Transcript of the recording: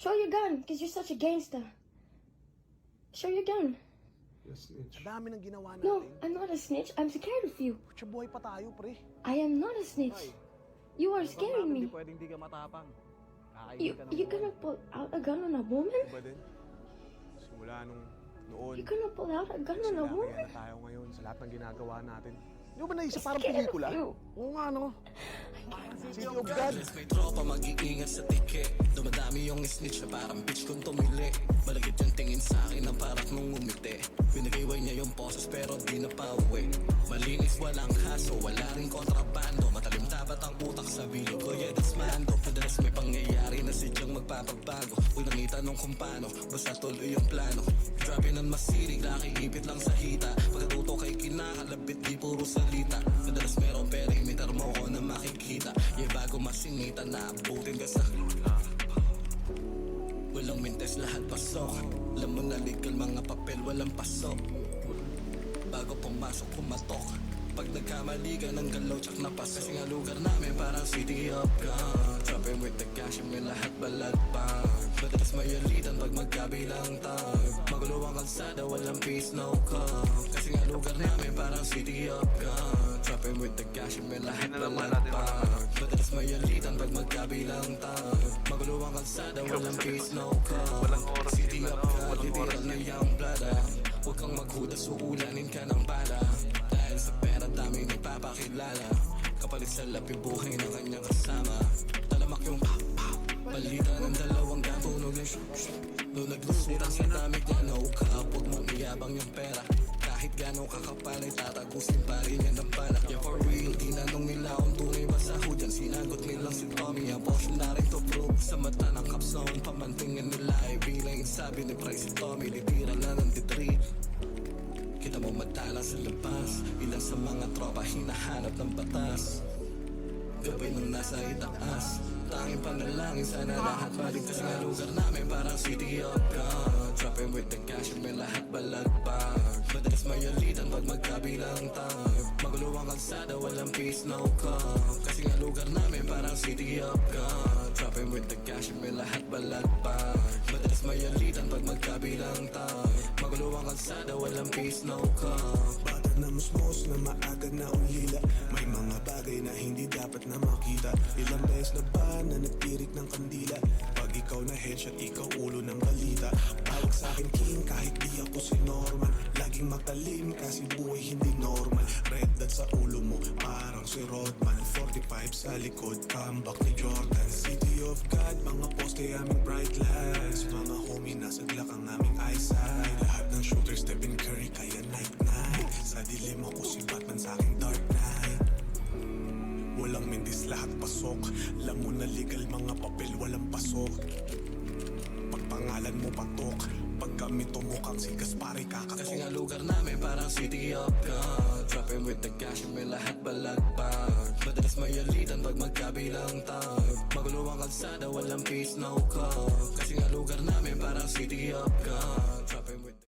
Show your gun, because you're such a gangster. Show your gun. Yes, snitch. Ang dami ng ginawa No, natin. I'm not a snitch. I'm scared of you. Kutsa buhay pa tayo, pre. I am not a snitch. Ay. You are scaring Hindi me. pwedeng di ka matapang. You, you're gonna pull out a gun on a woman? Diba din? Simula nung noon, You're gonna pull out a gun on a kaya woman? na tayo ngayon sa lahat ng ginagawa natin. Di ba naisip parang Scared of pelikula? you. Oo nga, no? City of God. May tropa mag-iingat sa tike. Dumadami yung snitch na parang bitch kung tumili. Malagit yung tingin sa akin ng parang nung umiti. Pinagayway niya yung poses pero di na pauwi. Malinis walang haso, wala rin kontrabando. Matalim dapat ang utak sa bilog ko, yeah that's mando. Madalas may pangyayari na sidyang magpapagbago. Huwag nang itanong kung paano, basta tuloy yung plano. Grabe ng masirig, nakiipit lang sa hita. Pagkatuto kay kinakalabit, di puro salita. Madalas merong perimeter mo ko na makikita. Yeah bago masingitan, naabutin ka sa walang mintes, lahat pasok. Alam mo na legal, mga papel, walang pasok. Bago pumasok, kumatok. Pag nagkamali ka ng galaw, tsak na pas. Kasi nga lugar namin parang city of God. Dropping with the cash, may lahat balagpag. Madalas mayalitan pag magkabilang tag. Magulo ang kalsada, walang peace, no call. Kasi nga lugar namin parang city of God. Dropping with the cash, may lahat balagpag. Madalas mayalitan pag magkabilang tag. Magulo ang kalsada, walang peace, no call. City of God, literal na yung blada. Huwag kang maghudas, uulanin ka ng bala. Dahil sa pera dami nagpapakilala. Kapalit sa lapi buhay ng kanyang kasama. Talamak yung pow-pow. Palitan ng dalawang gatunog ng shoot. Doon naglusutan sa damit niya, no ka. Huwag mong iyabang yung pera. Kahit gano'ng kakapal ay tatagusin pa rin yan ng bala. Yeah for real, tinanong nila kung tunay ba sa hudyan. Sinagot nilang si Tommy, ang portion na rin to prove. Sa mata ng kapsong, pamantingin nila ay bilang sabi ni Price si Tommy, litira lang ng titreat. Kita mo madalang sa labas, ilan sa mga tropa hinahanap ng batas. Gabay nung nasa itaas, tanging panalangin sana lahat maligtas nga lugar namin parang city of God. Dropping with the cash, may lahat balagpag. Madalas mayalitan pag magkabilang tag. Magulo ang kalsada, walang peace, no call. Kasi nga lugar namin parang city of God. Dropping with the cash, may lahat balagpag. Madalas mayalitan pag magkabilang tag. Magulo ang kalsada, walang peace, no call. Bata na musmos na maaga na ulila. May mga bagay na hindi dapat na makita. Ilang beses na ba na nagtirik ng kandila? Pag ikaw na headshot, ikaw ulo ng balita. Tawag sa akin king kahit di ako si Norman. Laging matalim kasi buhay hindi normal. Red dot sa ulo mo parang si Rodman. 45 sa likod, comeback ni Jordan. City of God, mga poste aming bright lights. Mga homie nasaglag ang aming eyesight. Lahat ng shooters Stephen Curry kaya night-night. Sa dilim ako si Batman sa aking dark night. Walang mindis, lahat pasok. Alam mo na legal, mga papel walang pasok. Pagpangalan mo patok. Pag kami tumukang si Gaspari kakatok. Kasi nga lugar namin parang city of God. Dropping with the cash, may lahat balagpag. Madalas mayalitan pag magkabilang tag. Magulo ang kalsada, walang peace, no call. Kasi nga lugar namin parang city of God.